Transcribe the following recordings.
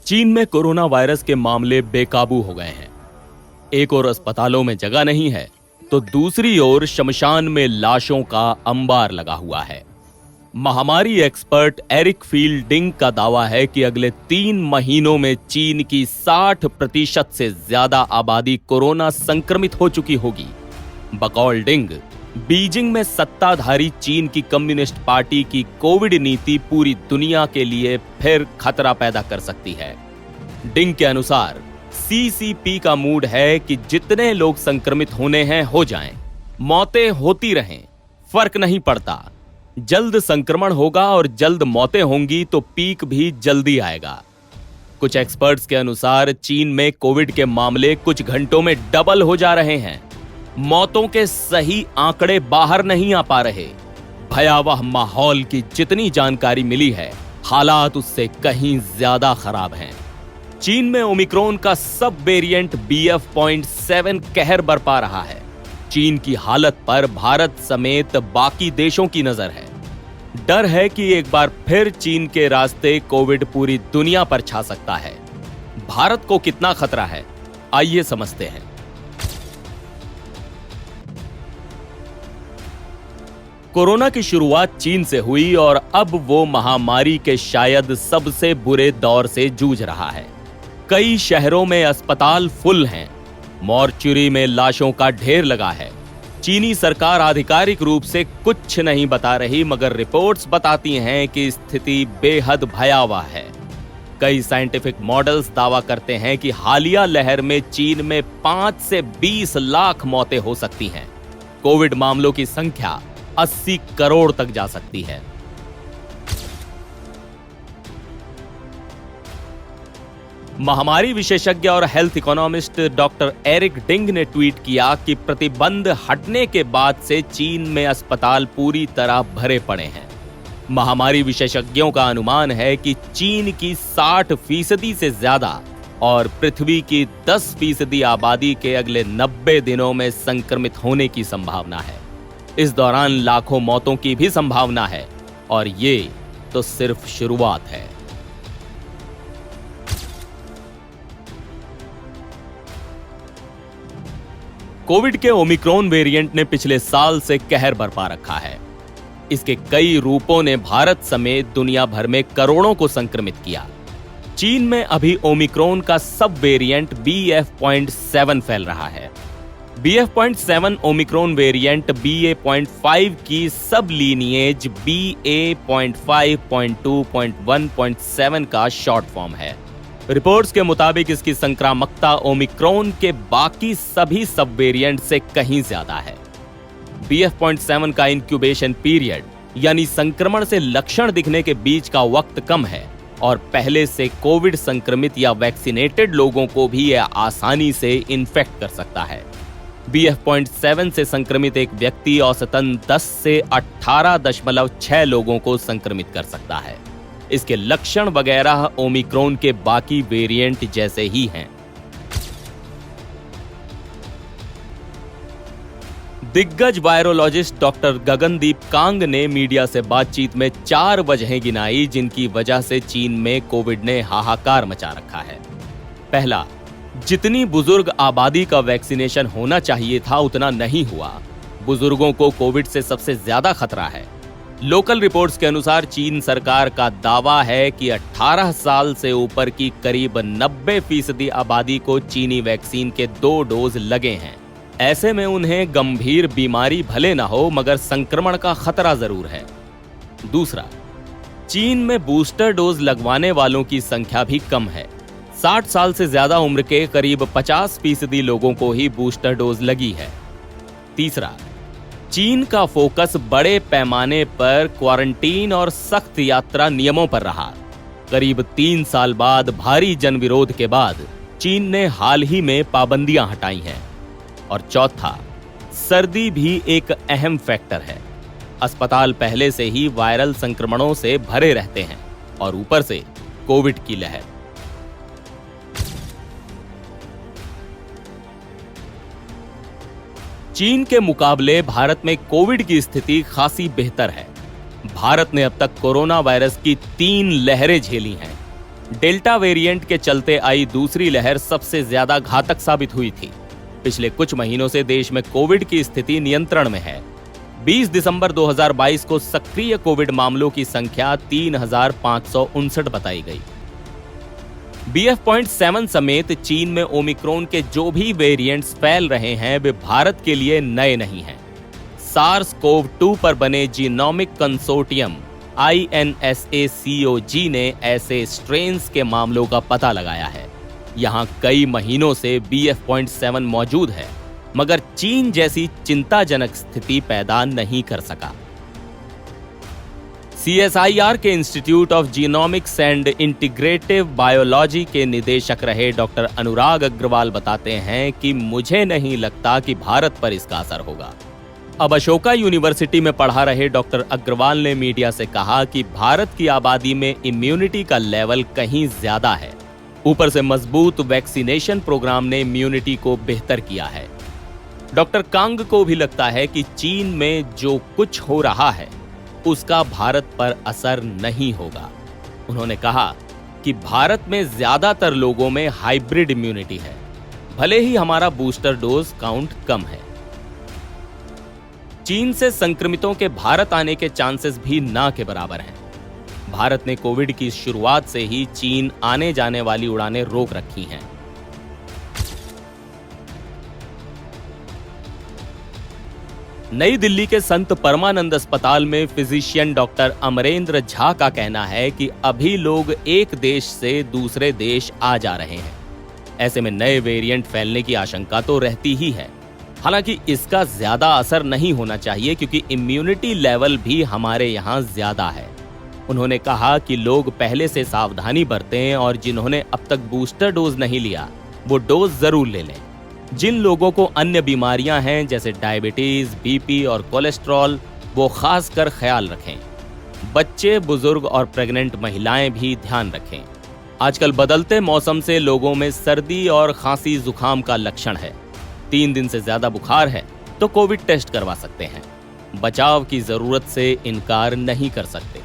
चीन में corona virus के मामले बेकाबू हो गए हैं। एक ओर अस्पतालों में जगह नहीं है तो दूसरी ओर शमशान में लाशों का अंबार लगा हुआ है। महामारी एक्सपर्ट एरिक फील्डिंग का दावा है कि अगले 3 महीनों में चीन की 60% से ज्यादा आबादी कोरोना संक्रमित हो चुकी होगी। बकौल डिंग, बीजिंग में सत्ताधारी चीन की कम्युनिस्ट पार्टी की कोविड नीति पूरी दुनिया के लिए फिर खतरा पैदा कर सकती है। डिंग के अनुसार सीसीपी का मूड है कि जितने लोग संक्रमित होने हैं हो जाएं, मौतें होती रहें, फर्क नहीं पड़ता। जल्द संक्रमण होगा और जल्द मौतें होंगी तो पीक भी जल्दी आएगा। कुछ एक्सपर्ट्स के अनुसार चीन में कोविड के मामले कुछ घंटों में डबल हो जा रहे हैं। मौतों के सही आंकड़े बाहर नहीं आ पा रहे। भयावह माहौल की जितनी जानकारी मिली है, हालात उससे कहीं ज्यादा खराब हैं। चीन में ओमिक्रॉन का सब वेरिएंट BF.7 कहर बरपा रहा है। चीन की हालत पर भारत समेत बाकी देशों की नजर है। डर है कि एक बार फिर चीन के रास्ते कोविड पूरी दुनिया पर छा सकता है। भारत को कितना खतरा है, आइए समझते हैं। कोरोना की शुरुआत चीन से हुई और अब वो महामारी के शायद सबसे बुरे दौर से जूझ रहा है। कई शहरों में अस्पताल फुल हैं, मॉर्चुरी में लाशों का ढेर लगा है। चीनी सरकार आधिकारिक रूप से कुछ नहीं बता रही, मगर रिपोर्ट्स बताती हैं कि स्थिति बेहद भयावह है। कई साइंटिफिक मॉडल्स दावा करते हैं कि हालिया लहर में चीन में 5 से 20 लाख मौतें हो सकती हैं। कोविड मामलों की संख्या 80 करोड़ तक जा सकती है। महामारी विशेषज्ञ और हेल्थ इकोनॉमिस्ट डॉक्टर एरिक डिंग ने ट्वीट किया कि प्रतिबंध हटने के बाद से चीन में अस्पताल पूरी तरह भरे पड़े हैं। महामारी विशेषज्ञों का अनुमान है कि चीन की 60% से ज्यादा और पृथ्वी की 10% आबादी के अगले 90 दिनों में संक्रमित होने की संभावना है। इस दौरान लाखों मौतों की भी संभावना है और ये तो सिर्फ शुरुआत है। कोविड के ओमिक्रॉन वेरिएंट ने पिछले साल से कहर बरपा रखा है। इसके कई रूपों ने भारत समेत दुनिया भर में करोड़ों को संक्रमित किया। चीन में अभी ओमिक्रॉन का सब वेरिएंट BF.7 फैल रहा है। BF.7 ओमिक्रॉन वेरिएंट BA.5 की सब लीनिएज BA.5.2.1.7 का शॉर्ट फॉर्म है। रिपोर्ट्स के मुताबिक इसकी संक्रामकता ओमिक्रॉन के बाकी सभी सब वेरिएंट से कहीं ज्यादा है। BF.7 का इंक्यूबेशन पीरियड यानी संक्रमण से लक्षण दिखने के बीच का वक्त कम है और पहले से कोविड संक्रमित या वैक्सीनेटेड लोगों को भी यह आसानी से इन्फेक्ट कर सकता है। BF.7 से संक्रमित एक व्यक्ति औसतन 10 से 18.6 लोगों को संक्रमित कर सकता है। इसके लक्षण वगैरह ओमिक्रॉन के बाकी वेरिएंट जैसे ही हैं। दिग्गज वायरोलॉजिस्ट डॉक्टर गगनदीप कांग ने मीडिया से बातचीत में 4 वजहें गिनाई जिनकी वजह से चीन में कोविड ने हाहाकार मचा रखा है। पहला, जितनी बुजुर्ग आबादी का वैक्सीनेशन होना चाहिए था उतना नहीं हुआ। बुजुर्गों को कोविड से सबसे ज्यादा खतरा है। लोकल रिपोर्ट्स के अनुसार चीन सरकार का दावा है कि 18 साल से ऊपर की करीब 90% आबादी को चीनी वैक्सीन के 2 डोज लगे हैं। ऐसे में उन्हें गंभीर बीमारी भले ना हो मगर संक्रमण का खतरा जरूर है। दूसरा, चीन में बूस्टर डोज लगवाने वालों की संख्या भी कम है। 60 साल से ज्यादा उम्र के करीब 50% लोगों को ही बूस्टर डोज लगी है। तीसरा, चीन का फोकस बड़े पैमाने पर क्वारंटीन और सख्त यात्रा नियमों पर रहा। करीब 3 साल बाद भारी जनविरोध के बाद चीन ने हाल ही में पाबंदियां हटाई हैं। और चौथा, सर्दी भी एक अहम फैक्टर है। अस्पताल पहले से ही वायरल संक्रमणों से भरे रहते हैं और ऊपर से कोविड की लहर। चीन के मुकाबले भारत में कोविड की स्थिति खासी बेहतर है। भारत ने अब तक कोरोना वायरस की 3 लहरें झेली हैं। डेल्टा वेरिएंट के चलते आई दूसरी लहर सबसे ज्यादा घातक साबित हुई थी। पिछले कुछ महीनों से देश में कोविड की स्थिति नियंत्रण में है। 20 दिसंबर 2022 को सक्रिय कोविड मामलों की संख्या 3,559 बताई गई। BF.7 समेत चीन में ओमिक्रॉन के जो भी वेरिएंट्स फैल रहे हैं वे भारत के लिए नए नहीं हैं। SARS-CoV-2 पर बने जीनोमिक कंसोर्टियम INSACOG ने ऐसे स्ट्रेन्स के मामलों का पता लगाया है। यहां कई महीनों से BF.7 मौजूद है, मगर चीन जैसी चिंताजनक स्थिति पैदा नहीं कर सका। CSIR के institute of genomics and integrative biology के निदेशक रहे डॉक्टर अनुराग अग्रवाल बताते हैं कि मुझे नहीं लगता कि भारत पर इसका असर होगा। अब अशोका यूनिवर्सिटी में पढ़ा रहे डॉक्टर अग्रवाल ने मीडिया से कहा कि भारत की आबादी में इम्यूनिटी का लेवल कहीं ज्यादा है। ऊपर से मजबूत वैक्सीनेशन प्रोग्राम ने इम्यूनिटी को बेहतर किया है। डॉक्टर कांग को भी लगता है कि चीन में जो कुछ हो रहा है उसका भारत पर असर नहीं होगा। उन्होंने कहा कि भारत में ज्यादातर लोगों में हाइब्रिड इम्यूनिटी है, भले ही हमारा बूस्टर डोज काउंट कम है। चीन से संक्रमितों के भारत आने के चांसेस भी ना के बराबर हैं। भारत ने कोविड की शुरुआत से ही चीन आने जाने वाली उड़ानें रोक रखी हैं। नई दिल्ली के संत परमानंद अस्पताल में फिजिशियन डॉक्टर अमरेंद्र झा का कहना है कि अभी लोग एक देश से दूसरे देश आ जा रहे हैं। ऐसे में नए वेरिएंट फैलने की आशंका तो रहती ही है। हालांकि इसका ज्यादा असर नहीं होना चाहिए क्योंकि इम्यूनिटी लेवल भी हमारे यहाँ ज्यादा है। उन्होंने कहा कि लोग पहले से सावधानी बरतें और जिन्होंने अब तक बूस्टर डोज नहीं लिया वो डोज जरूर ले लें। जिन लोगों को अन्य बीमारियां हैं जैसे डायबिटीज, बीपी और कोलेस्ट्रॉल, वो खास कर ख्याल रखें। बच्चे, बुजुर्ग और प्रेग्नेंट महिलाएं भी ध्यान रखें। आजकल बदलते मौसम से लोगों में सर्दी और खांसी जुकाम का लक्षण है। 3 दिन से ज्यादा बुखार है तो कोविड टेस्ट करवा सकते हैं। बचाव की जरूरत से इनकार नहीं कर सकते।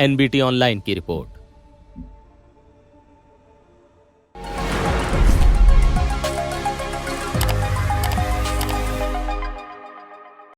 NBT ऑनलाइन की रिपोर्ट।